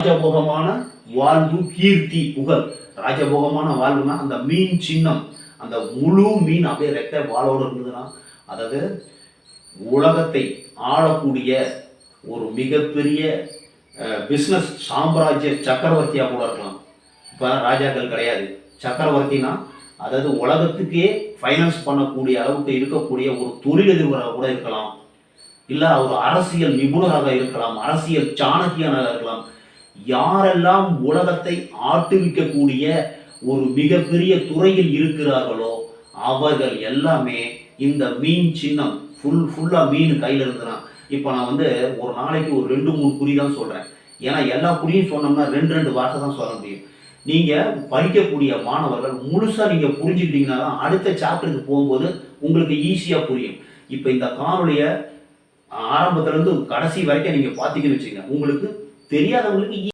ராஜபோகமான வாழ்வு, கீர்த்தி, புகழ். ராஜபோகமான வாழ்வுனா அந்த மீன் சின்னம், அந்த முழு மீன் அப்படியே ரெக்க வாழோடு இருந்ததுன்னா, அதாவது உலகத்தை ஆளக்கூடிய ஒரு மிகப்பெரிய பிஸ்னஸ் சாம்ராஜ்ய சக்கரவர்த்தியா கூட இருக்கலாம். இப்போ ராஜாக்கள் கிடையாது, சக்கரவர்த்தினா அதாவது உலகத்துக்கே ஃபைனான்ஸ் பண்ணக்கூடிய அளவுக்கு இருக்கக்கூடிய ஒரு தொழிலதிபராக கூட இருக்கலாம், இல்லை ஒரு அரசியல் நிபுணராக இருக்கலாம், அரசியல் சாணக்கியனாக இருக்கலாம். யாரெல்லாம் உலகத்தை ஆட்டுவிக்கக்கூடிய ஒரு மிகப்பெரிய துறையில் இருக்கிறார்களோ அவர்கள் எல்லாமே இந்த மீன் சின்னம் ஃபுல்லாக மீன் கையில் இருந்துனா. இப்போ நான் ஒரு நாளைக்கு ஒரு 2-3 குறி தான் சொல்கிறேன். ஏன்னா எல்லா குறியும் சொன்னோம்னா 2 வார்த்தை தான் சொல்ல முடியும். நீங்கள் படிக்கக்கூடிய மாணவர்கள் முழுசாக நீங்கள் புரிஞ்சுக்கிட்டீங்கன்னா தான் அடுத்த சாப்டருக்கு போகும்போது உங்களுக்கு ஈஸியாக புரியும். இப்போ இந்த காணொலியை ஆரம்பத்துலேருந்து கடைசி வரைக்கும் நீங்கள் பார்த்தீங்கன்னு வச்சுங்க, உங்களுக்கு தெரியாதவங்களுக்கு